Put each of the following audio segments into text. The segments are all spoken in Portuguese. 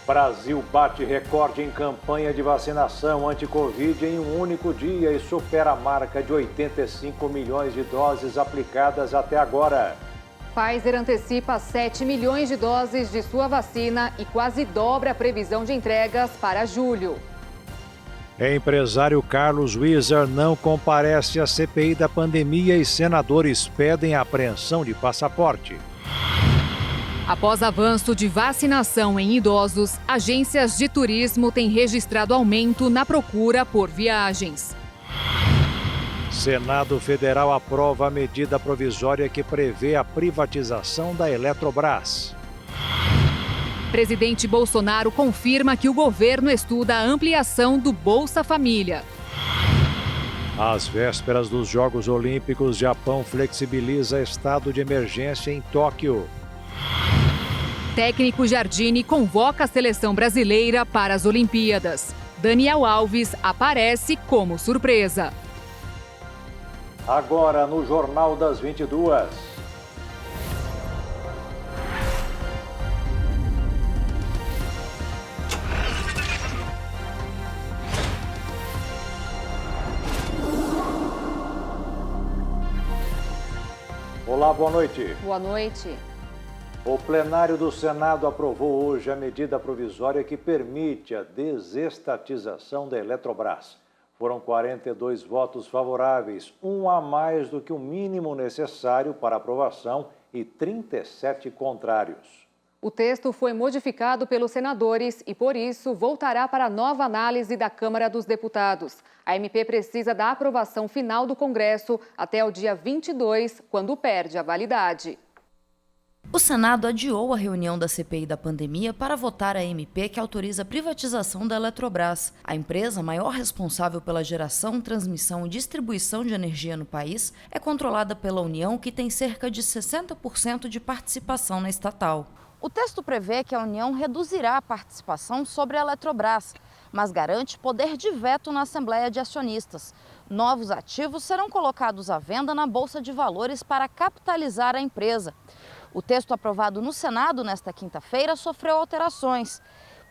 Brasil bate recorde em campanha de vacinação anti-Covid em um único dia e supera a marca de 85 milhões de doses aplicadas até agora. Pfizer antecipa 7 milhões de doses de sua vacina e quase dobra a previsão de entregas para julho. Empresário Carlos Wieser não comparece à CPI da pandemia e senadores pedem a apreensão de passaporte. Após avanço de vacinação em idosos, agências de turismo têm registrado aumento na procura por viagens. Senado Federal aprova a medida provisória que prevê a privatização da Eletrobras. Presidente Bolsonaro confirma que o governo estuda a ampliação do Bolsa Família. Às vésperas dos Jogos Olímpicos, Japão flexibiliza estado de emergência em Tóquio. Técnico Jardine convoca a seleção brasileira para as Olimpíadas. Daniel Alves aparece como surpresa. Agora no Jornal das 22. Olá, boa noite. Boa noite. O plenário do Senado aprovou hoje a medida provisória que permite a desestatização da Eletrobras. Foram 42 votos favoráveis, um a mais do que o mínimo necessário para aprovação e 37 contrários. O texto foi modificado pelos senadores e, por isso, voltará para nova análise da Câmara dos Deputados. A MP precisa da aprovação final do Congresso até o dia 22, quando perde a validade. O Senado adiou a reunião da CPI da pandemia para votar a MP que autoriza a privatização da Eletrobras. A empresa maior responsável pela geração, transmissão e distribuição de energia no país é controlada pela União, que tem cerca de 60% de participação na estatal. O texto prevê que a União reduzirá a participação sobre a Eletrobras, mas garante poder de veto na Assembleia de Acionistas. Novos ativos serão colocados à venda na Bolsa de Valores para capitalizar a empresa. O texto aprovado no Senado nesta quinta-feira sofreu alterações.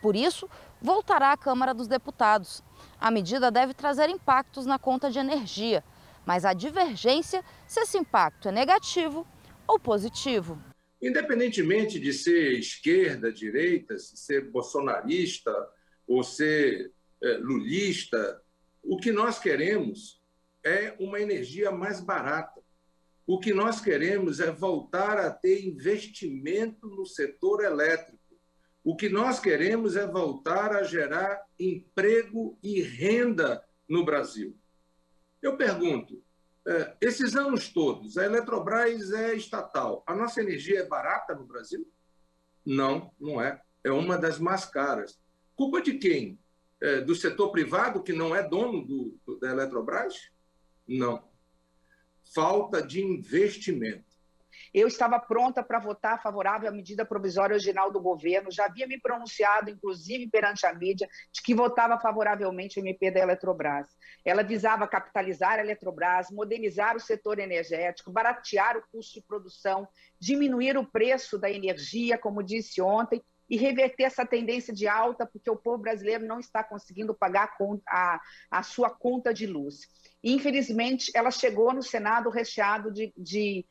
Por isso, voltará à Câmara dos Deputados. A medida deve trazer impactos na conta de energia, mas há divergência se esse impacto é negativo ou positivo. Independentemente de ser esquerda, direita, se ser bolsonarista ou ser lulista, o que nós queremos é uma energia mais barata. O que nós queremos é voltar a ter investimento no setor elétrico. O que nós queremos é voltar a gerar emprego e renda no Brasil. Eu pergunto, esses anos todos, a Eletrobras é estatal. A nossa energia é barata no Brasil? Não, não é. É uma das mais caras. Culpa de quem? Do setor privado, que não é dono da Eletrobras? Não. Falta de investimento. Eu estava pronta para votar favorável à medida provisória original do governo, já havia me pronunciado, inclusive perante a mídia, de que votava favoravelmente a MP da Eletrobras. Ela visava capitalizar a Eletrobras, modernizar o setor energético, baratear o custo de produção, diminuir o preço da energia, como disse ontem, e reverter essa tendência de alta, porque o povo brasileiro não está conseguindo pagar a sua conta de luz. Infelizmente, ela chegou no Senado recheado de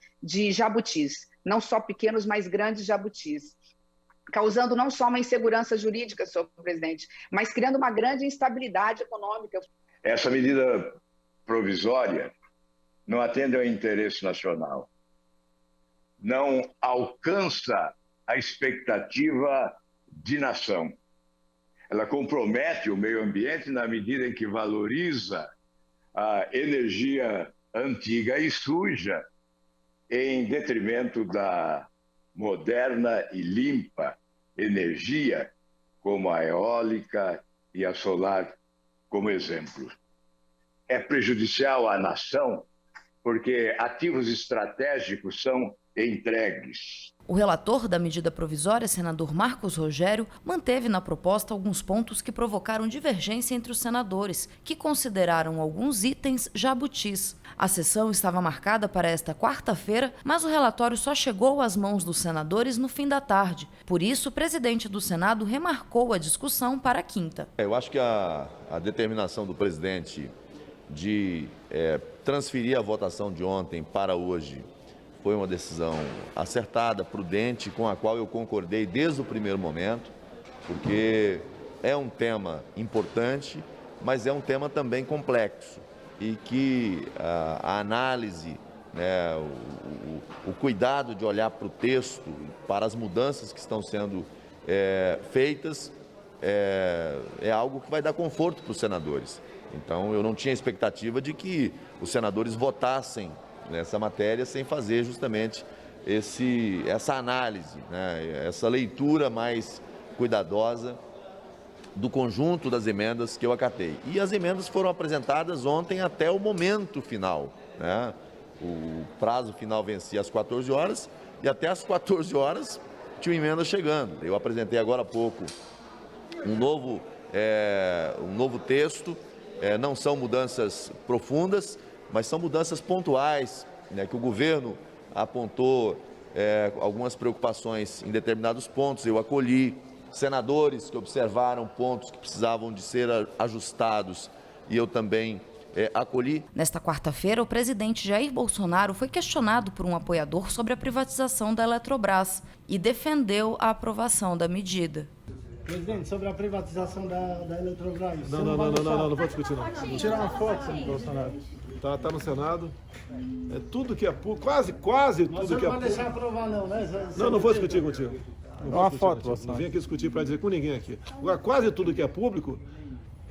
jabutis, não só pequenos, mas grandes jabutis, causando não só uma insegurança jurídica, senhor presidente, mas criando uma grande instabilidade econômica. Essa medida provisória não atende ao interesse nacional, não alcança a expectativa de nação. Ela compromete o meio ambiente na medida em que valoriza a energia antiga e suja em detrimento da moderna e limpa energia, como a eólica e a solar, como exemplo. É prejudicial à nação porque ativos estratégicos são entregues. O relator da medida provisória, senador Marcos Rogério, manteve na proposta alguns pontos que provocaram divergência entre os senadores, que consideraram alguns itens jabutis. A sessão estava marcada para esta quarta-feira, mas o relatório só chegou às mãos dos senadores no fim da tarde. Por isso, o presidente do Senado remarcou a discussão para a quinta. Eu acho que a determinação do presidente de transferir a votação de ontem para hoje foi uma decisão acertada, prudente, com a qual eu concordei desde o primeiro momento, porque é um tema importante, mas é um tema também complexo e que a análise, né, o cuidado de olhar para o texto, para as mudanças que estão sendo feitas, é algo que vai dar conforto para os senadores. Então, eu não tinha expectativa de que os senadores votassem nessa matéria sem fazer justamente essa análise, né, essa leitura mais cuidadosa do conjunto das emendas que eu acatei. E as emendas foram apresentadas ontem até o momento final, né? O prazo final vencia às 14 horas e até às 14 horas tinha emenda chegando. Eu apresentei agora há pouco um novo texto. Não são mudanças profundas, mas são mudanças pontuais, né, que o governo apontou algumas preocupações em determinados pontos. Eu acolhi senadores que observaram pontos que precisavam de ser ajustados e eu também acolhi. Nesta quarta-feira, o presidente Jair Bolsonaro foi questionado por um apoiador sobre a privatização da Eletrobras e defendeu a aprovação da medida. Presidente, sobre a privatização da Eletrobras... Não vou discutir não. Vou tirar uma foto, senhor Bolsonaro. Tá no Senado. É tudo que é público, quase tudo que é público. Mas você não vai deixar aprovar não, né? Não vou discutir contigo. Uma foto, Bolsonaro. Não vim aqui discutir para dizer com ninguém aqui. Agora, quase tudo que é público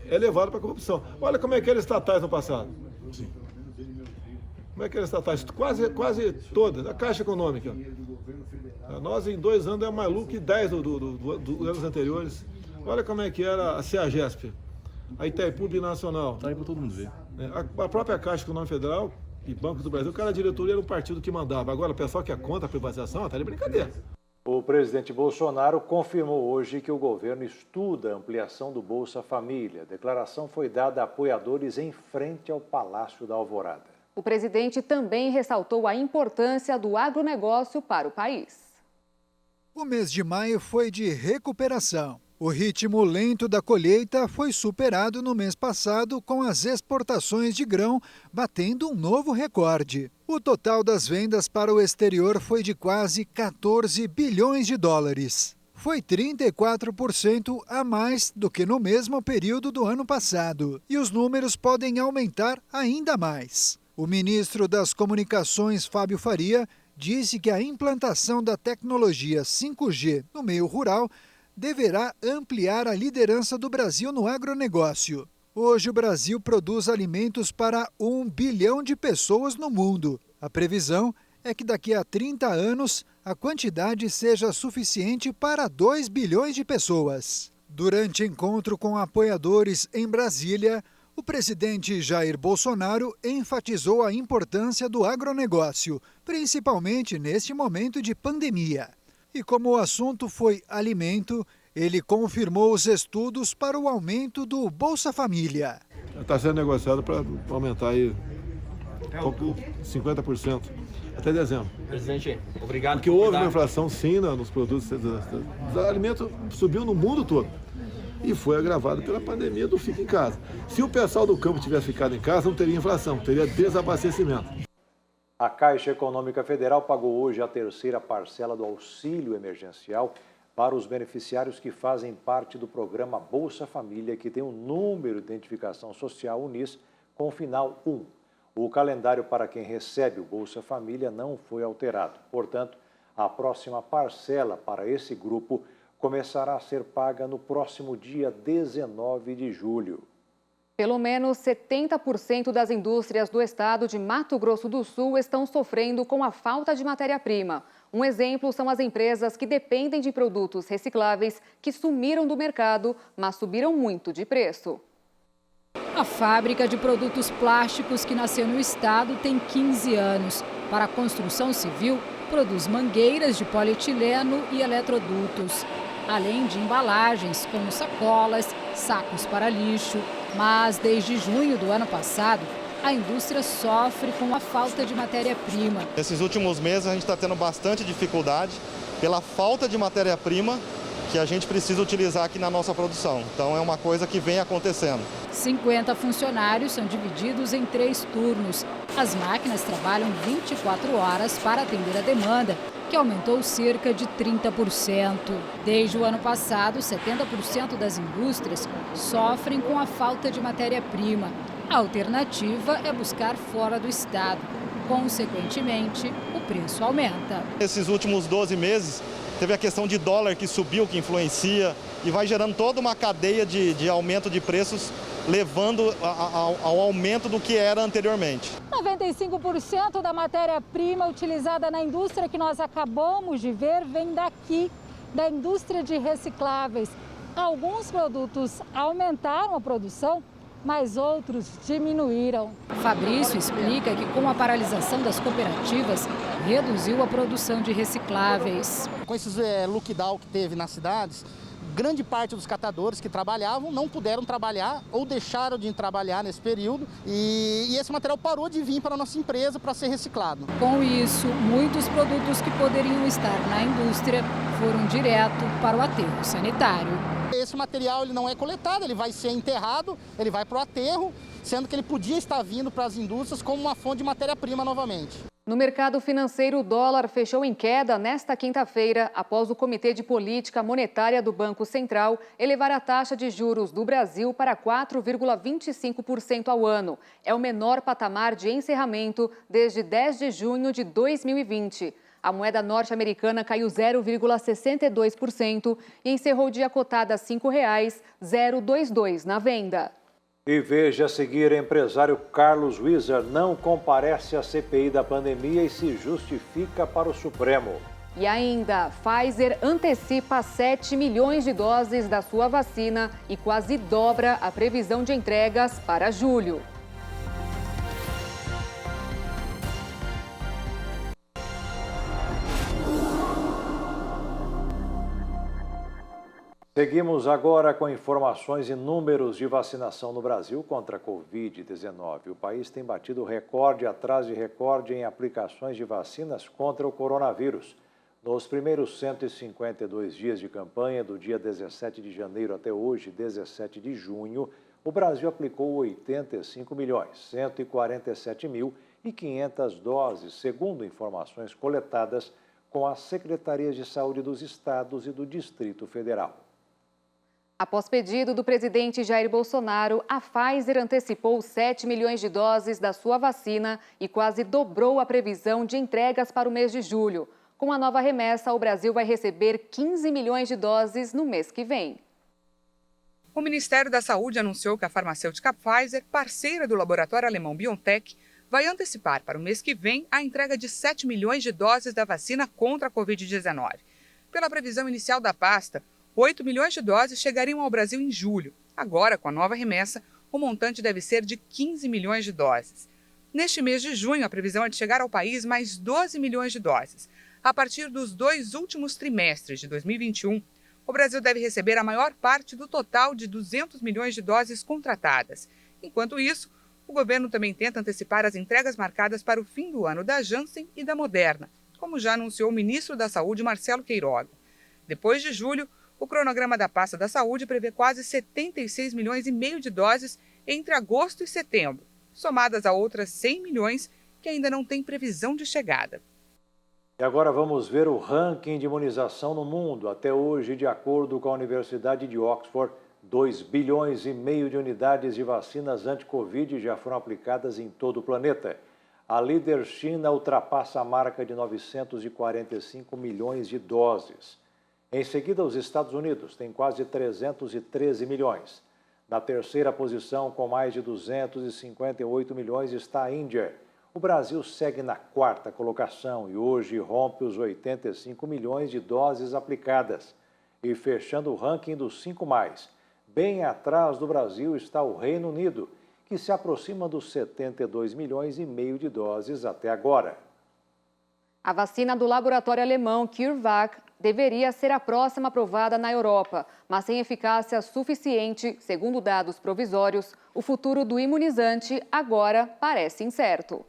é levado para a corrupção. Olha como é que eram estatais no passado. Sim. Como é que eram estatais? Quase todas. A Caixa Econômica. Nós, em 2 anos, é mais lucro que 10 dos anos anteriores. Olha como é que era a CEAGESP, a Itaipu Binacional. Está aí para todo mundo ver. A própria Caixa Econômica Federal e Banco do Brasil, cada diretoria era um partido que mandava. Agora, o pessoal que é contra a privatização, está de brincadeira. O presidente Bolsonaro confirmou hoje que o governo estuda a ampliação do Bolsa Família. A declaração foi dada a apoiadores em frente ao Palácio da Alvorada. O presidente também ressaltou a importância do agronegócio para o país. O mês de maio foi de recuperação. O ritmo lento da colheita foi superado no mês passado, com as exportações de grão batendo um novo recorde. O total das vendas para o exterior foi de quase 14 bilhões de dólares. Foi 34% a mais do que no mesmo período do ano passado. E os números podem aumentar ainda mais. O ministro das Comunicações, Fábio Faria, disse que a implantação da tecnologia 5G no meio rural deverá ampliar a liderança do Brasil no agronegócio. Hoje o Brasil produz alimentos para 1 bilhão de pessoas no mundo. A previsão é que daqui a 30 anos a quantidade seja suficiente para 2 bilhões de pessoas. Durante encontro com apoiadores em Brasília, o presidente Jair Bolsonaro enfatizou a importância do agronegócio, principalmente neste momento de pandemia. E como o assunto foi alimento, ele confirmou os estudos para o aumento do Bolsa Família. Está sendo negociado para aumentar aí 50% até dezembro. Presidente, obrigado. Porque houve uma inflação sim nos produtos. O alimento subiu no mundo todo. E foi agravado pela pandemia do fica em casa. Se o pessoal do campo tivesse ficado em casa, não teria inflação, teria desabastecimento. A Caixa Econômica Federal pagou hoje a 3ª parcela do auxílio emergencial para os beneficiários que fazem parte do programa Bolsa Família, que tem o número de identificação social UNIS com o final 1. O calendário para quem recebe o Bolsa Família não foi alterado. Portanto, a próxima parcela para esse grupo começará a ser paga no próximo dia 19 de julho. Pelo menos 70% das indústrias do estado de Mato Grosso do Sul estão sofrendo com a falta de matéria-prima. Um exemplo são as empresas que dependem de produtos recicláveis que sumiram do mercado, mas subiram muito de preço. A fábrica de produtos plásticos que nasceu no estado tem 15 anos. Para a construção civil, produz mangueiras de polietileno e eletrodutos, além de embalagens como sacolas, sacos para lixo. Mas desde junho do ano passado, a indústria sofre com a falta de matéria-prima. Nesses últimos meses a gente está tendo bastante dificuldade pela falta de matéria-prima que a gente precisa utilizar aqui na nossa produção. Então é uma coisa que vem acontecendo. 50 funcionários são divididos em 3 turnos. As máquinas trabalham 24 horas para atender a demanda, que aumentou cerca de 30%. Desde o ano passado, 70% das indústrias sofrem com a falta de matéria-prima. A alternativa é buscar fora do estado. Consequentemente, o preço aumenta. Nesses últimos 12 meses, teve a questão de dólar que subiu, que influencia, e vai gerando toda uma cadeia de aumento de preços, levando ao aumento do que era anteriormente. 95% da matéria-prima utilizada na indústria que nós acabamos de ver vem daqui, da indústria de recicláveis. Alguns produtos aumentaram a produção, mas outros diminuíram. Fabrício explica que com a paralisação das cooperativas, reduziu a produção de recicláveis. Com esses lockdown que teve nas cidades, grande parte dos catadores que trabalhavam não puderam trabalhar ou deixaram de trabalhar nesse período e esse material parou de vir para a nossa empresa para ser reciclado. Com isso, muitos produtos que poderiam estar na indústria foram direto para o aterro sanitário. Esse material ele não é coletado, ele vai ser enterrado, ele vai para o aterro, sendo que ele podia estar vindo para as indústrias como uma fonte de matéria-prima novamente. No mercado financeiro, o dólar fechou em queda nesta quinta-feira, após o Comitê de Política Monetária do Banco Central elevar a taxa de juros do Brasil para 4,25% ao ano. É o menor patamar de encerramento desde 10 de junho de 2020. A moeda norte-americana caiu 0,62% e encerrou o dia cotada a R$ 5,022 na venda. E veja a seguir, empresário Carlos Wieser não comparece à CPI da pandemia e se justifica para o Supremo. E ainda, Pfizer antecipa 7 milhões de doses da sua vacina e quase dobra a previsão de entregas para julho. Seguimos agora com informações e números de vacinação no Brasil contra a Covid-19. O país tem batido recorde atrás de recorde em aplicações de vacinas contra o coronavírus. Nos primeiros 152 dias de campanha, do dia 17 de janeiro até hoje, 17 de junho, o Brasil aplicou 85.147.500 doses, segundo informações coletadas com as secretarias de saúde dos estados e do Distrito Federal. Após pedido do presidente Jair Bolsonaro, a Pfizer antecipou 7 milhões de doses da sua vacina e quase dobrou a previsão de entregas para o mês de julho. Com a nova remessa, o Brasil vai receber 15 milhões de doses no mês que vem. O Ministério da Saúde anunciou que a farmacêutica Pfizer, parceira do laboratório alemão BioNTech, vai antecipar para o mês que vem a entrega de 7 milhões de doses da vacina contra a Covid-19. Pela previsão inicial da pasta, 8 milhões de doses chegariam ao Brasil em julho. Agora, com a nova remessa, o montante deve ser de 15 milhões de doses. Neste mês de junho, a previsão é de chegar ao país mais 12 milhões de doses. A partir dos 2 últimos trimestres de 2021, o Brasil deve receber a maior parte do total de 200 milhões de doses contratadas. Enquanto isso, o governo também tenta antecipar as entregas marcadas para o fim do ano da Janssen e da Moderna, como já anunciou o ministro da Saúde, Marcelo Queiroga. Depois de julho, o cronograma da pasta da saúde prevê quase 76 milhões e meio de doses entre agosto e setembro, somadas a outras 100 milhões que ainda não têm previsão de chegada. E agora vamos ver o ranking de imunização no mundo. Até hoje, de acordo com a Universidade de Oxford, 2 bilhões e meio de unidades de vacinas anti-Covid já foram aplicadas em todo o planeta. A líder China ultrapassa a marca de 945 milhões de doses. Em seguida, os Estados Unidos têm quase 313 milhões. Na terceira posição, com mais de 258 milhões, está a Índia. O Brasil segue na quarta colocação e hoje rompe os 85 milhões de doses aplicadas. E fechando o ranking dos 5+, bem atrás do Brasil está o Reino Unido, que se aproxima dos 72 milhões e meio de doses até agora. A vacina do laboratório alemão CureVac deveria ser a próxima aprovada na Europa, mas sem eficácia suficiente, segundo dados provisórios, o futuro do imunizante agora parece incerto.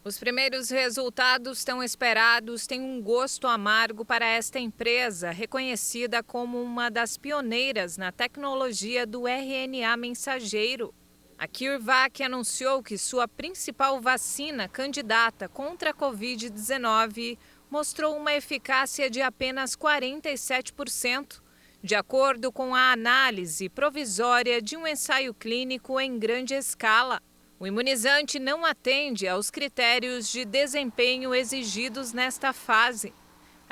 Os primeiros resultados tão esperados têm um gosto amargo para esta empresa, reconhecida como uma das pioneiras na tecnologia do RNA mensageiro. A CureVac anunciou que sua principal vacina candidata contra a Covid-19 mostrou uma eficácia de apenas 47%, de acordo com a análise provisória de um ensaio clínico em grande escala. O imunizante não atende aos critérios de desempenho exigidos nesta fase.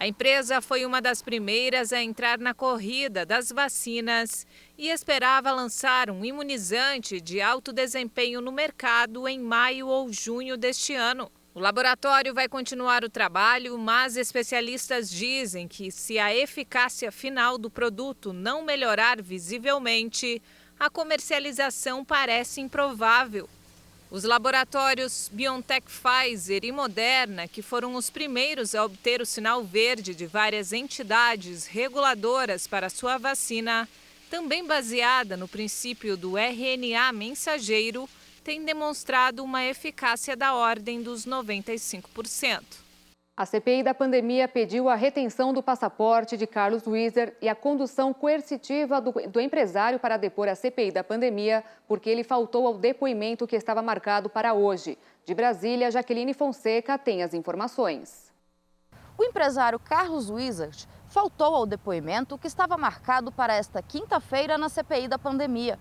A empresa foi uma das primeiras a entrar na corrida das vacinas e esperava lançar um imunizante de alto desempenho no mercado em maio ou junho deste ano. O laboratório vai continuar o trabalho, mas especialistas dizem que se a eficácia final do produto não melhorar visivelmente, a comercialização parece improvável. Os laboratórios BioNTech, Pfizer e Moderna, que foram os primeiros a obter o sinal verde de várias entidades reguladoras para sua vacina, também baseada no princípio do RNA mensageiro, têm demonstrado uma eficácia da ordem dos 95%. A CPI da pandemia pediu a retenção do passaporte de Carlos Wizard e a condução coercitiva do empresário para depor à CPI da pandemia, porque ele faltou ao depoimento que estava marcado para hoje. De Brasília, Jaqueline Fonseca tem as informações. O empresário Carlos Wizard faltou ao depoimento que estava marcado para esta quinta-feira na CPI da pandemia.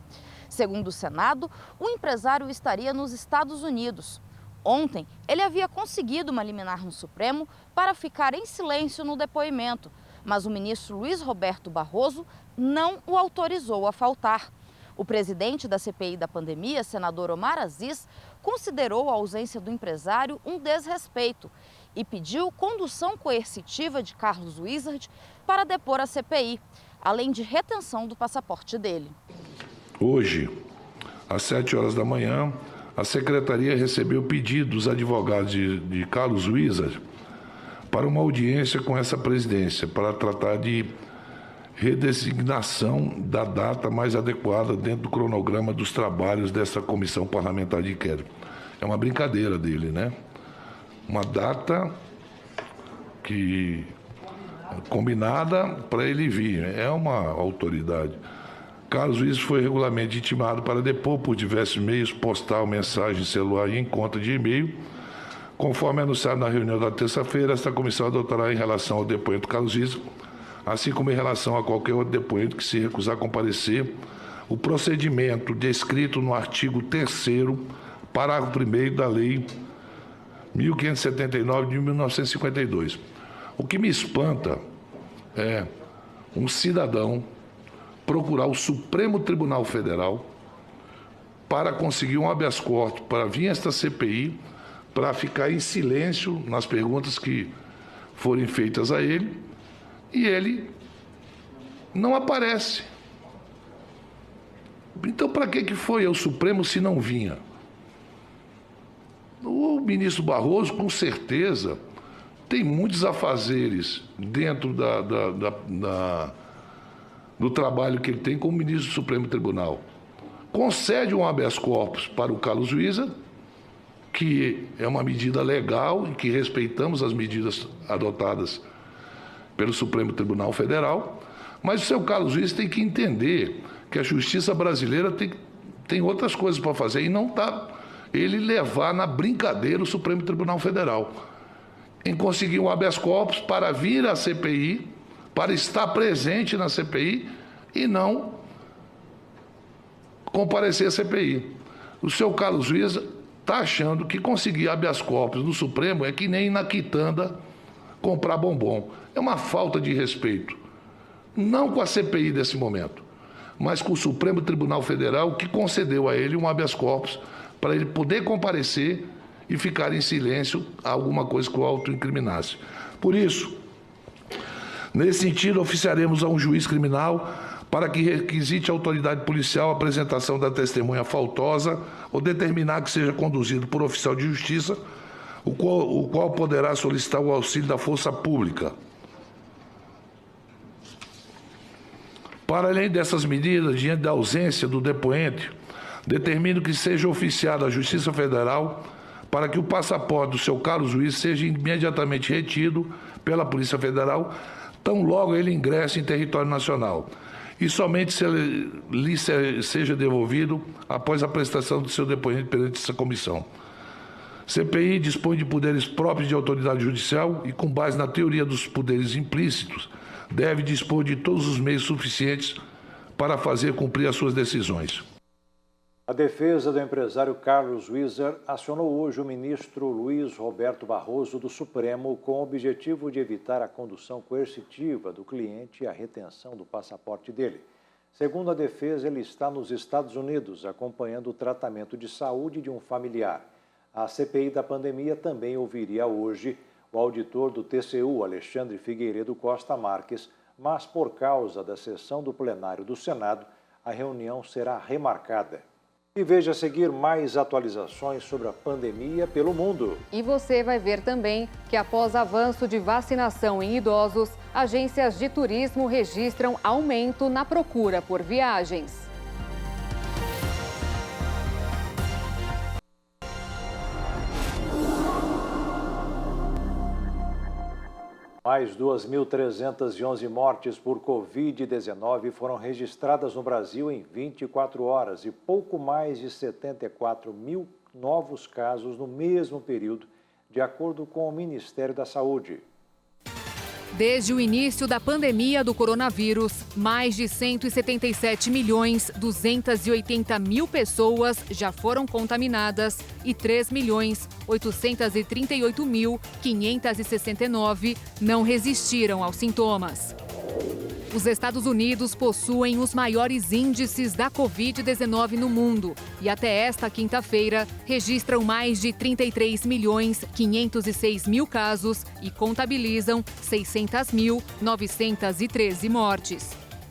Segundo o Senado, o empresário estaria nos Estados Unidos. Ontem, ele havia conseguido uma liminar no Supremo para ficar em silêncio no depoimento, mas o ministro Luiz Roberto Barroso não o autorizou a faltar. O presidente da CPI da pandemia, senador Omar Aziz, considerou a ausência do empresário um desrespeito e pediu condução coercitiva de Carlos Wizard para depor a CPI, além de retenção do passaporte dele. Hoje, às 7 horas da manhã, a Secretaria recebeu pedido dos advogados de Carlos Wizard para uma audiência com essa presidência, para tratar de redesignação da data mais adequada dentro do cronograma dos trabalhos dessa comissão parlamentar de inquérito. É uma brincadeira dele, né? Uma data que combinada para ele vir, é uma autoridade. Carlos Wizard foi regularmente intimado para depor por diversos meios, postal, mensagem, celular e em conta de e-mail. Conforme anunciado na reunião da terça-feira, esta comissão adotará em relação ao depoente Carlos Wizard, assim como em relação a qualquer outro depoente que se recusar a comparecer, o procedimento descrito no artigo 3º, parágrafo 1º da Lei 1579 de 1952. O que me espanta é um cidadão procurar o Supremo Tribunal Federal para conseguir um habeas corpus, para vir a esta CPI, para ficar em silêncio nas perguntas que forem feitas a ele, e ele não aparece. Então, para que foi ao Supremo se não vinha? O ministro Barroso, com certeza, tem muitos afazeres dentro do trabalho que ele tem como ministro do Supremo Tribunal. Concede um habeas corpus para o Carlos Wizard, que é uma medida legal e que respeitamos as medidas adotadas pelo Supremo Tribunal Federal, mas o seu Carlos Wizard tem que entender que a justiça brasileira tem outras coisas para fazer e não está ele levar na brincadeira o Supremo Tribunal Federal em conseguir um habeas corpus para vir à CPI, para estar presente na CPI e não comparecer à CPI. O seu Carlos Wizard está achando que conseguir habeas corpus no Supremo é que nem na quitanda comprar bombom. É uma falta de respeito, não com a CPI desse momento, mas com o Supremo Tribunal Federal, que concedeu a ele um habeas corpus para ele poder comparecer e ficar em silêncio a alguma coisa que o autoincriminasse. Por isso, nesse sentido, oficiaremos a um juiz criminal para que requisite a autoridade policial a apresentação da testemunha faltosa ou determinar que seja conduzido por oficial de justiça o qual poderá solicitar o auxílio da força pública. Para além dessas medidas, diante da ausência do depoente, determino que seja oficiada à Justiça Federal para que o passaporte do seu Carlos Luiz seja imediatamente retido pela Polícia Federal, tão logo ele ingresse em território nacional, e somente se ele lhe seja devolvido após a prestação do seu depoimento perante essa comissão. CPI dispõe de poderes próprios de autoridade judicial e, com base na teoria dos poderes implícitos, deve dispor de todos os meios suficientes para fazer cumprir as suas decisões. A defesa do empresário Carlos Wieser acionou hoje o ministro Luiz Roberto Barroso do Supremo com o objetivo de evitar a condução coercitiva do cliente e a retenção do passaporte dele. Segundo a defesa, ele está nos Estados Unidos acompanhando o tratamento de saúde de um familiar. A CPI da pandemia também ouviria hoje o auditor do TCU, Alexandre Figueiredo Costa Marques, mas por causa da sessão do plenário do Senado, a reunião será remarcada. E veja a seguir mais atualizações sobre a pandemia pelo mundo. E você vai ver também que após avanço de vacinação em idosos, agências de turismo registram aumento na procura por viagens. Mais 2.311 mortes por Covid-19 foram registradas no Brasil em 24 horas e pouco mais de 74 mil novos casos no mesmo período, de acordo com o Ministério da Saúde. Desde o início da pandemia do coronavírus, mais de 177.280.000 pessoas já foram contaminadas e 3.838.569 não resistiram aos sintomas. Os Estados Unidos possuem os maiores índices da Covid-19 no mundo e até esta quinta-feira registram mais de 33.506.000 casos e contabilizam 600.913 mortes.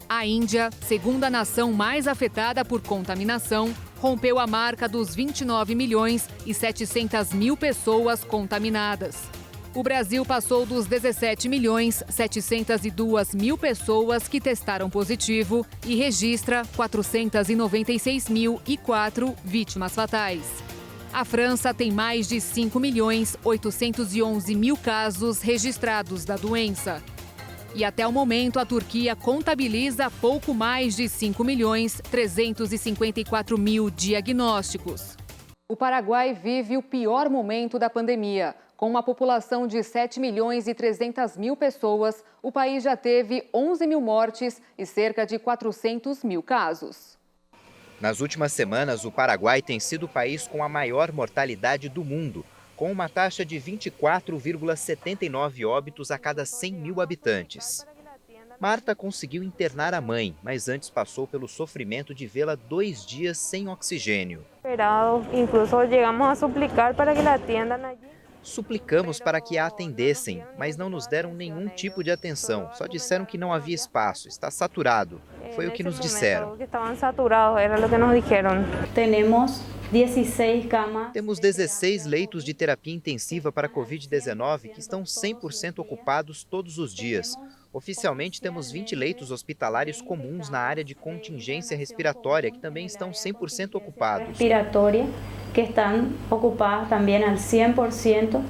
A Índia, segunda nação mais afetada por contaminação, rompeu a marca dos 29.700.000 pessoas contaminadas. O Brasil passou dos 17.702.000 pessoas que testaram positivo e registra 496.004 vítimas fatais. A França tem mais de 5.811.000 casos registrados da doença. E até o momento, a Turquia contabiliza pouco mais de 5.354.000 diagnósticos. O Paraguai vive o pior momento da pandemia. Com uma população de 7.300.000 pessoas, o país já teve 11.000 mortes e cerca de 400.000 casos. Nas últimas semanas, o Paraguai tem sido o país com a maior mortalidade do mundo, com uma taxa de 24,79 óbitos a cada 100.000 habitantes. Marta conseguiu internar a mãe, mas antes passou pelo sofrimento de vê-la 2 dias sem oxigênio. Incluso chegamos a suplicar para que a atendam allí. Suplicamos para que a atendessem, mas não nos deram nenhum tipo de atenção. Só disseram que não havia espaço, está saturado. Foi o que nos disseram. Temos 16 leitos de terapia intensiva para Covid-19 que estão 100% ocupados todos os dias. Oficialmente, temos 20 leitos hospitalares comuns na área de contingência respiratória, que também estão 100% ocupados. Que estão ocupados também al 100%.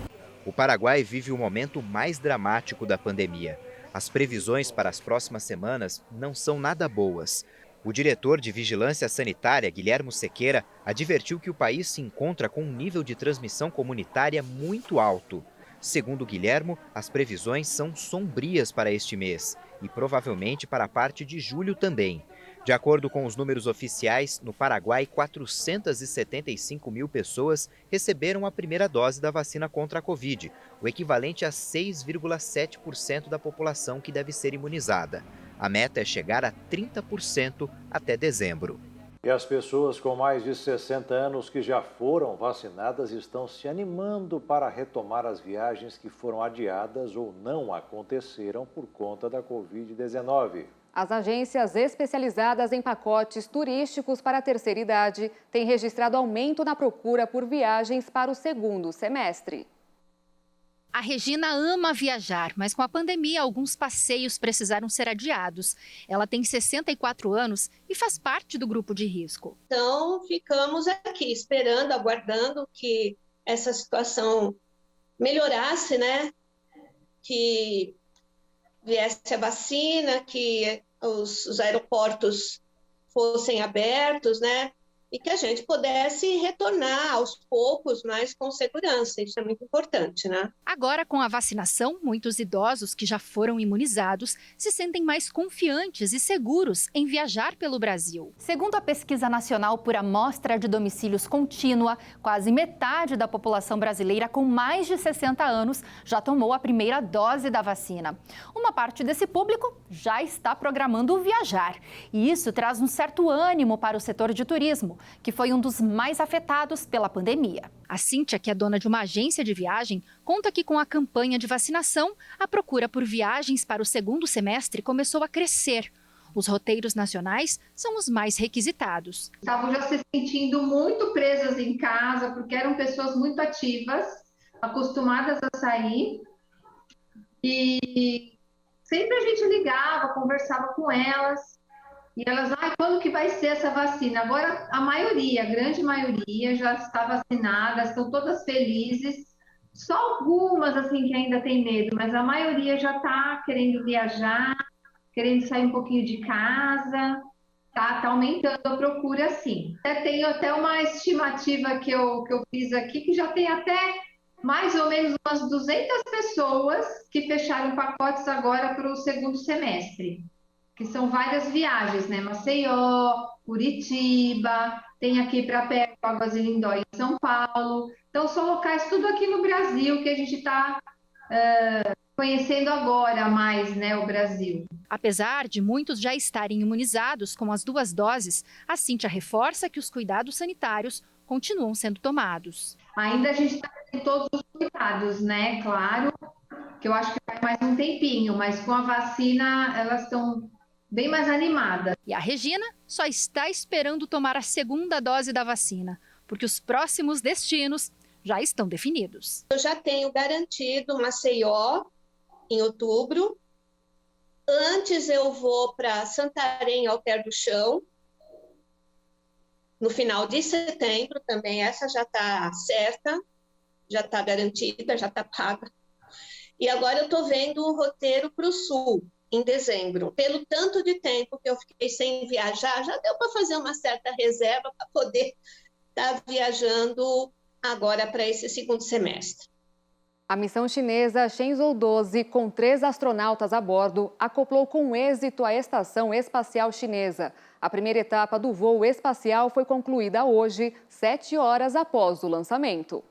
O Paraguai vive o momento mais dramático da pandemia. As previsões para as próximas semanas não são nada boas. O diretor de Vigilância Sanitária, Guilhermo Sequeira, advertiu que o país se encontra com um nível de transmissão comunitária muito alto. Segundo Guilhermo, as previsões são sombrias para este mês e provavelmente para a parte de julho também. De acordo com os números oficiais, no Paraguai, 475.000 pessoas receberam a primeira dose da vacina contra a Covid, o equivalente a 6,7% da população que deve ser imunizada. A meta é chegar a 30% até dezembro. E as pessoas com mais de 60 anos que já foram vacinadas estão se animando para retomar as viagens que foram adiadas ou não aconteceram por conta da Covid-19. As agências especializadas em pacotes turísticos para a terceira idade têm registrado aumento na procura por viagens para o segundo semestre. A Regina ama viajar, mas com a pandemia, alguns passeios precisaram ser adiados. Ela tem 64 anos e faz parte do grupo de risco. Então, ficamos aqui esperando, aguardando que essa situação melhorasse, né? Que viesse a vacina, que os aeroportos fossem abertos, né? E que a gente pudesse retornar aos poucos, mas com segurança. Isso é muito importante, né? Agora, com a vacinação, muitos idosos que já foram imunizados se sentem mais confiantes e seguros em viajar pelo Brasil. Segundo a Pesquisa Nacional por Amostra de Domicílios Contínua, quase metade da população brasileira com mais de 60 anos já tomou a primeira dose da vacina. Uma parte desse público já está programando viajar. E isso traz um certo ânimo para o setor de turismo, que foi um dos mais afetados pela pandemia. A Cíntia, que é dona de uma agência de viagem, conta que com a campanha de vacinação, a procura por viagens para o segundo semestre começou a crescer. Os roteiros nacionais são os mais requisitados. Estavam já se sentindo muito presas em casa, porque eram pessoas muito ativas, acostumadas a sair. E sempre a gente ligava, conversava com elas. E elas, quando que vai ser essa vacina? Agora a maioria, a grande maioria já está vacinada, estão todas felizes. Só algumas assim que ainda tem medo, mas a maioria já está querendo viajar, querendo sair um pouquinho de casa. Tá aumentando a procura, sim. Tenho até uma estimativa que eu fiz aqui, que já tem até mais ou menos umas 200 pessoas que fecharam pacotes agora para o segundo semestre. Que são várias viagens, né? Maceió, Curitiba, tem aqui para perto, Águas de Lindóia, em São Paulo. Então, são locais tudo aqui no Brasil que a gente está conhecendo agora mais, né, o Brasil. Apesar de muitos já estarem imunizados com as 2 doses, a Cíntia reforça que os cuidados sanitários continuam sendo tomados. Ainda a gente está com todos os cuidados, né? Claro, que eu acho que vai mais um tempinho, mas com a vacina elas estão bem mais animada. E a Regina só está esperando tomar a segunda dose da vacina, porque os próximos destinos já estão definidos. Eu já tenho garantido Maceió em outubro. Antes eu vou para Santarém, Alter do Chão, no final de setembro também. Essa já está certa, já está garantida, já está paga. E agora eu estou vendo o roteiro para o Sul, em dezembro. Pelo tanto de tempo que eu fiquei sem viajar, já deu para fazer uma certa reserva para poder estar viajando agora para esse segundo semestre. A missão chinesa Shenzhou 12, com 3 astronautas a bordo, acoplou com êxito a Estação Espacial Chinesa. A primeira etapa do voo espacial foi concluída hoje, 7 horas após o lançamento.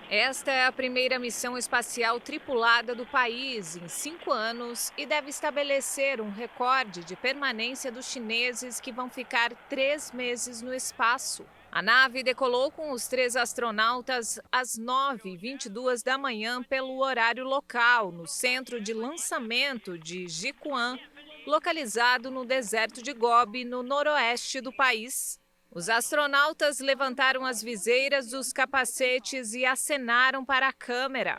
Esta é a primeira missão espacial tripulada do país em 5 anos e deve estabelecer um recorde de permanência dos chineses que vão ficar 3 meses no espaço. A nave decolou com os 3 astronautas às 9h22 da manhã pelo horário local, no centro de lançamento de Jiquan, localizado no deserto de Gobi, no noroeste do país. Os astronautas levantaram as viseiras dos capacetes e acenaram para a câmera.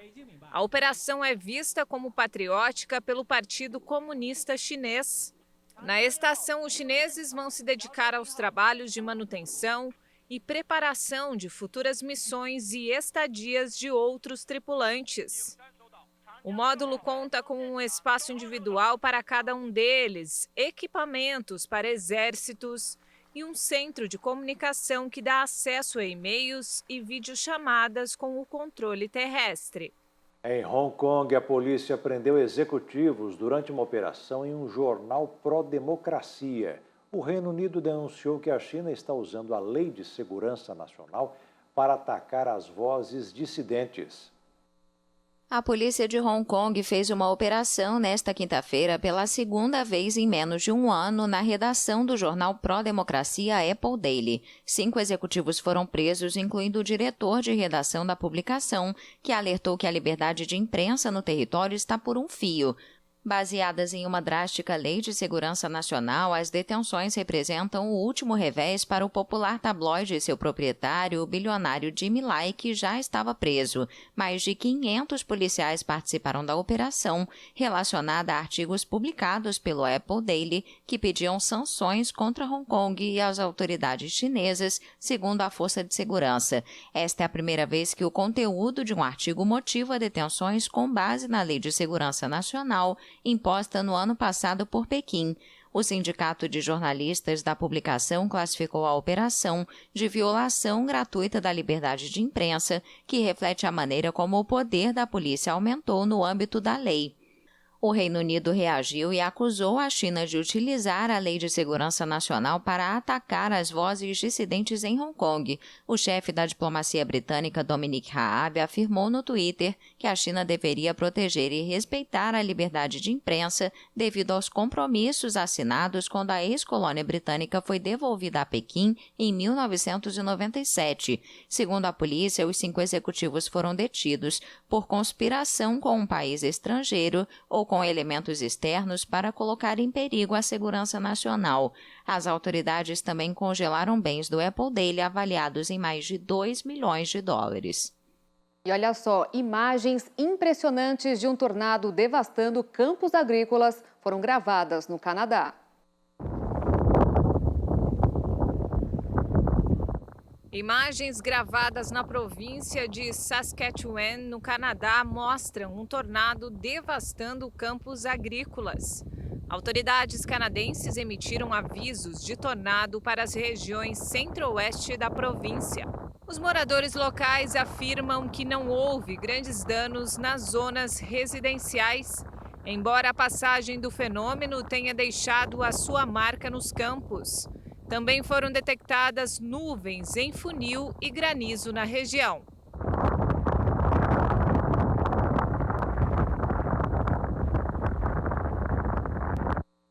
A operação é vista como patriótica pelo Partido Comunista Chinês. Na estação, os chineses vão se dedicar aos trabalhos de manutenção e preparação de futuras missões e estadias de outros tripulantes. O módulo conta com um espaço individual para cada um deles, equipamentos para exércitos e um centro de comunicação que dá acesso a e-mails e videochamadas com o controle terrestre. Em Hong Kong, a polícia prendeu executivos durante uma operação em um jornal pró-democracia. O Reino Unido denunciou que a China está usando a Lei de Segurança Nacional para atacar as vozes dissidentes. A polícia de Hong Kong fez uma operação nesta quinta-feira pela segunda vez em menos de um ano na redação do jornal pró-democracia Apple Daily. 5 executivos foram presos, incluindo o diretor de redação da publicação, que alertou que a liberdade de imprensa no território está por um fio. Baseadas em uma drástica lei de segurança nacional, as detenções representam o último revés para o popular tabloide e seu proprietário, o bilionário Jimmy Lai, que já estava preso. Mais de 500 policiais participaram da operação, relacionada a artigos publicados pelo Apple Daily, que pediam sanções contra Hong Kong e as autoridades chinesas, segundo a Força de Segurança. Esta é a primeira vez que o conteúdo de um artigo motiva detenções com base na Lei de Segurança Nacional, imposta no ano passado por Pequim. O Sindicato de Jornalistas da publicação classificou a operação de violação gratuita da liberdade de imprensa, que reflete a maneira como o poder da polícia aumentou no âmbito da lei. O Reino Unido reagiu e acusou a China de utilizar a Lei de Segurança Nacional para atacar as vozes dissidentes em Hong Kong. O chefe da diplomacia britânica, Dominic Raab, afirmou no Twitter que a China deveria proteger e respeitar a liberdade de imprensa devido aos compromissos assinados quando a ex-colônia britânica foi devolvida a Pequim em 1997. Segundo a polícia, os 5 executivos foram detidos por conspiração com um país estrangeiro ou com elementos externos para colocar em perigo a segurança nacional. As autoridades também congelaram bens do Apple Daily avaliados em mais de 2 milhões de dólares. E olha só, imagens impressionantes de um tornado devastando campos agrícolas foram gravadas no Canadá. Imagens gravadas na província de Saskatchewan, no Canadá, mostram um tornado devastando campos agrícolas. Autoridades canadenses emitiram avisos de tornado para as regiões centro-oeste da província. Os moradores locais afirmam que não houve grandes danos nas zonas residenciais, embora a passagem do fenômeno tenha deixado a sua marca nos campos. Também foram detectadas nuvens em funil e granizo na região.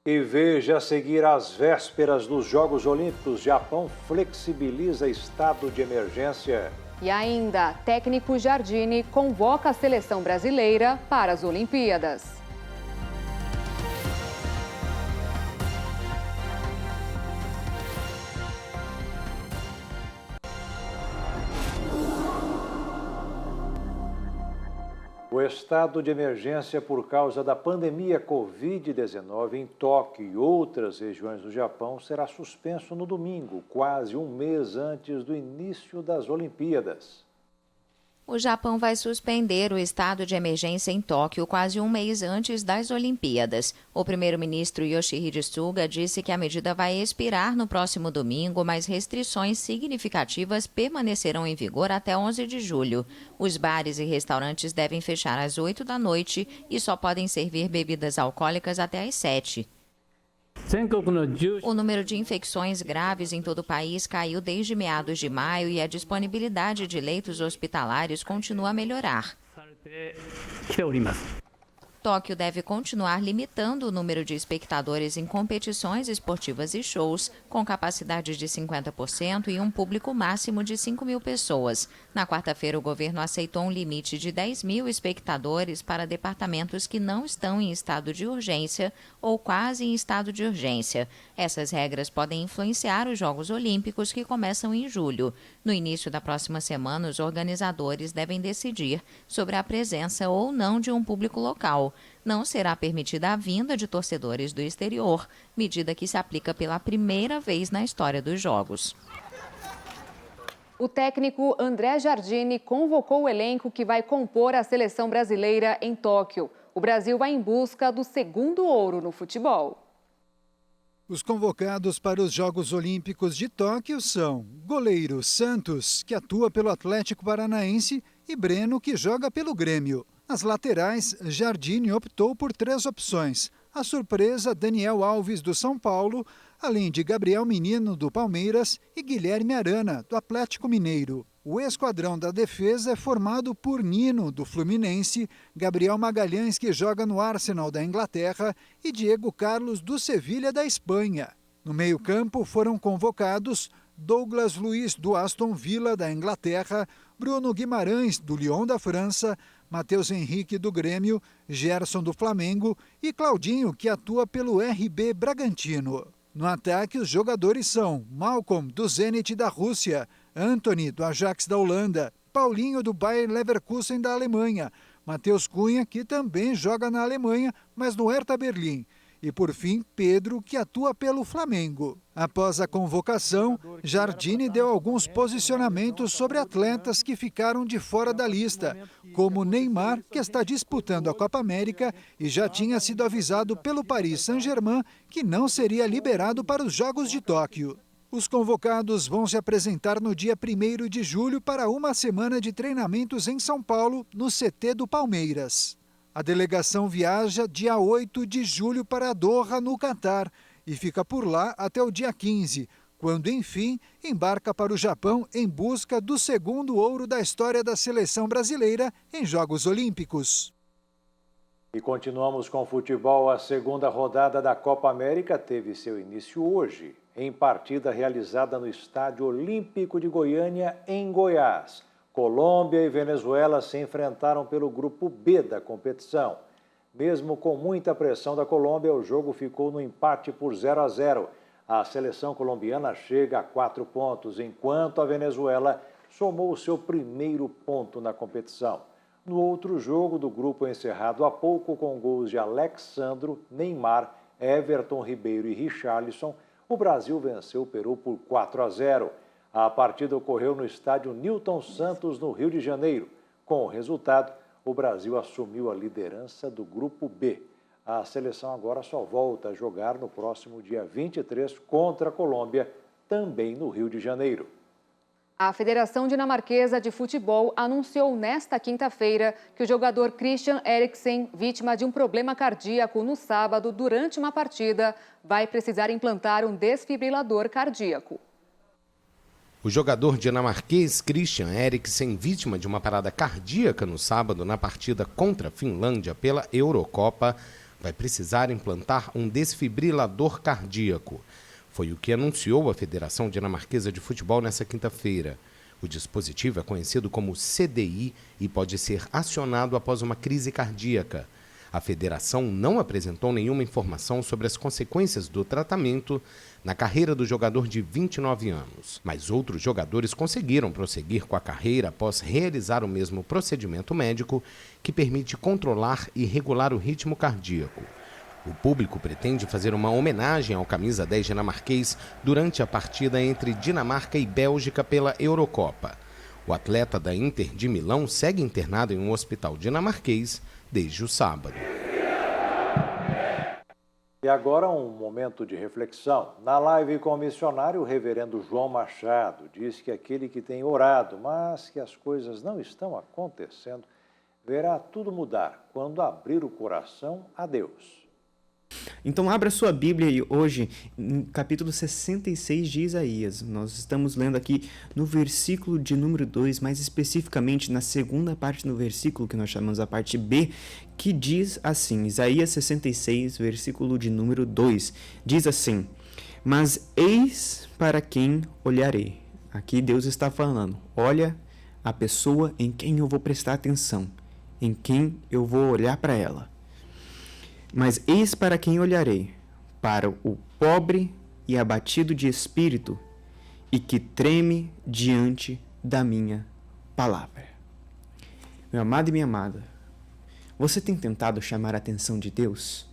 E veja a seguir: às vésperas dos Jogos Olímpicos, Japão flexibiliza estado de emergência. E ainda, técnico Jardine convoca a seleção brasileira para as Olimpíadas. O estado de emergência por causa da pandemia Covid-19 em Tóquio e outras regiões do Japão será suspenso no domingo, quase um mês antes do início das Olimpíadas. O Japão vai suspender o estado de emergência em Tóquio quase um mês antes das Olimpíadas. O primeiro-ministro Yoshihide Suga disse que a medida vai expirar no próximo domingo, mas restrições significativas permanecerão em vigor até 11 de julho. Os bares e restaurantes devem fechar às 8 da noite e só podem servir bebidas alcoólicas até às 7. O número de infecções graves em todo o país caiu desde meados de maio e a disponibilidade de leitos hospitalares continua a melhorar. Tóquio deve continuar limitando o número de espectadores em competições esportivas e shows, com capacidade de 50% e um público máximo de 5.000 pessoas. Na quarta-feira, o governo aceitou um limite de 10.000 espectadores para departamentos que não estão em estado de urgência ou quase em estado de urgência. Essas regras podem influenciar os Jogos Olímpicos, que começam em julho. No início da próxima semana, os organizadores devem decidir sobre a presença ou não de um público local. Não será permitida a vinda de torcedores do exterior, medida que se aplica pela primeira vez na história dos Jogos. O técnico André Jardine convocou o elenco que vai compor a seleção brasileira em Tóquio. O Brasil vai em busca do segundo ouro no futebol. Os convocados para os Jogos Olímpicos de Tóquio são goleiro Santos, que atua pelo Atlético Paranaense, e Breno, que joga pelo Grêmio. Nas laterais, Jardine optou por 3 opções. A surpresa, Daniel Alves, do São Paulo, além de Gabriel Menino, do Palmeiras, e Guilherme Arana, do Atlético Mineiro. O esquadrão da defesa é formado por Nino, do Fluminense, Gabriel Magalhães, que joga no Arsenal da Inglaterra, e Diego Carlos, do Sevilha da Espanha. No meio-campo foram convocados Douglas Luiz, do Aston Villa da Inglaterra, Bruno Guimarães, do Lyon da França, Matheus Henrique do Grêmio, Gerson do Flamengo e Claudinho, que atua pelo RB Bragantino. No ataque, os jogadores são Malcolm, do Zenit da Rússia, Antony, do Ajax da Holanda, Paulinho, do Bayer Leverkusen da Alemanha, Matheus Cunha, que também joga na Alemanha, mas no Hertha Berlim. E, por fim, Pedro, que atua pelo Flamengo. Após a convocação, Jardine deu alguns posicionamentos sobre atletas que ficaram de fora da lista, como Neymar, que está disputando a Copa América e já tinha sido avisado pelo Paris Saint-Germain que não seria liberado para os Jogos de Tóquio. Os convocados vão se apresentar no dia 1º de julho para uma semana de treinamentos em São Paulo, no CT do Palmeiras. A delegação viaja dia 8 de julho para Doha, no Catar, e fica por lá até o dia 15, quando, enfim, embarca para o Japão em busca do segundo ouro da história da seleção brasileira em Jogos Olímpicos. E continuamos com o futebol. A segunda rodada da Copa América teve seu início hoje, em partida realizada no Estádio Olímpico de Goiânia, em Goiás. Colômbia e Venezuela se enfrentaram pelo grupo B da competição. Mesmo com muita pressão da Colômbia, o jogo ficou no empate por 0-0. A seleção colombiana chega a 4 pontos, enquanto a Venezuela somou o seu primeiro ponto na competição. No outro jogo do grupo encerrado há pouco, com gols de Alexandro, Neymar, Everton Ribeiro e Richarlison, o Brasil venceu o Peru por 4-0. A partida ocorreu no estádio Newton Santos, no Rio de Janeiro. Com o resultado, o Brasil assumiu a liderança do Grupo B. A seleção agora só volta a jogar no próximo dia 23 contra a Colômbia, também no Rio de Janeiro. A Federação Dinamarquesa de Futebol anunciou nesta quinta-feira que o jogador Christian Eriksen, vítima de um problema cardíaco no sábado durante uma partida, vai precisar implantar um desfibrilador cardíaco. O jogador dinamarquês Christian Eriksen, vítima de uma parada cardíaca no sábado na partida contra a Finlândia pela Eurocopa, vai precisar implantar um desfibrilador cardíaco. Foi o que anunciou a Federação Dinamarquesa de Futebol nesta quinta-feira. O dispositivo é conhecido como CDI e pode ser acionado após uma crise cardíaca. A federação não apresentou nenhuma informação sobre as consequências do tratamento na carreira do jogador de 29 anos. Mas outros jogadores conseguiram prosseguir com a carreira após realizar o mesmo procedimento médico que permite controlar e regular o ritmo cardíaco. O público pretende fazer uma homenagem ao camisa 10 dinamarquês durante a partida entre Dinamarca e Bélgica pela Eurocopa. O atleta da Inter de Milão segue internado em um hospital dinamarquês desde o sábado. E agora um momento de reflexão. Na live com o missionário, o reverendo João Machado diz que aquele que tem orado, mas que as coisas não estão acontecendo, verá tudo mudar quando abrir o coração a Deus. Então abra sua Bíblia hoje no capítulo 66 de Isaías. Nós estamos lendo aqui no versículo de número 2, mais especificamente na segunda parte do versículo, que nós chamamos a parte B, que diz assim, Isaías 66, versículo de número 2, diz assim: mas eis para quem olharei. Aqui Deus está falando, olha a pessoa em quem eu vou prestar atenção, em quem eu vou olhar para ela. Mas eis para quem olharei, para o pobre e abatido de espírito, e que treme diante da minha palavra. Meu amado e minha amada, você tem tentado chamar a atenção de Deus?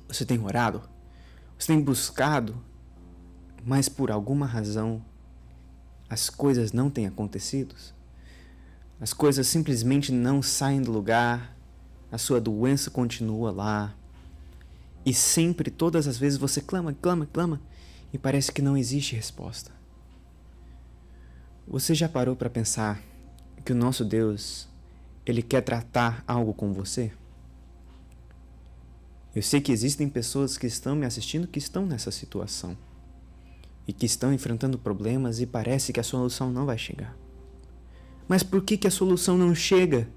Você tem orado? Você tem buscado? Mas por alguma razão as coisas não têm acontecido? As coisas simplesmente não saem do lugar, a sua doença continua lá, e sempre, todas as vezes, você clama, e parece que não existe resposta. Você já parou para pensar que o nosso Deus, Ele quer tratar algo com você? Eu sei que existem pessoas que estão me assistindo que estão nessa situação, e que estão enfrentando problemas e parece que a solução não vai chegar. Mas por que a solução não chega?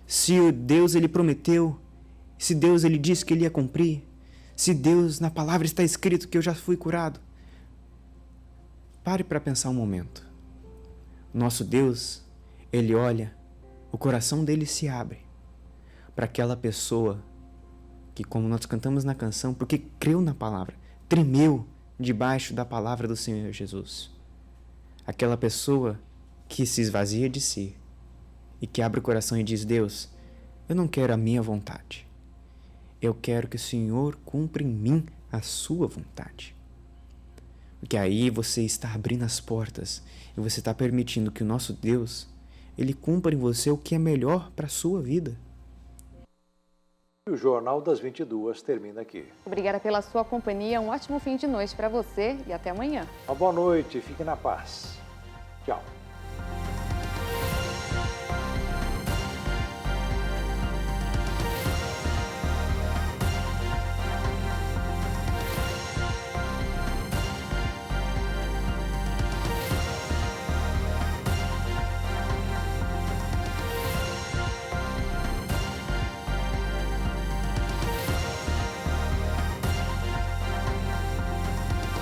Se o Deus ele prometeu, se Deus ele disse que ele ia cumprir, se Deus na palavra está escrito que eu já fui curado. Pare para pensar um momento. Nosso Deus, ele olha o coração dele se abre para aquela pessoa que, como nós cantamos na canção, porque creu na palavra, tremeu debaixo da palavra do Senhor Jesus. Aquela pessoa que se esvazia de si e que abre o coração e diz: Deus, eu não quero a minha vontade. Eu quero que o Senhor cumpra em mim a sua vontade. Porque aí você está abrindo as portas e você está permitindo que o nosso Deus, Ele cumpra em você o que é melhor para a sua vida. E o Jornal das 22 termina aqui. Obrigada pela sua companhia, um ótimo fim de noite para você e até amanhã. Uma boa noite, fique na paz. Tchau.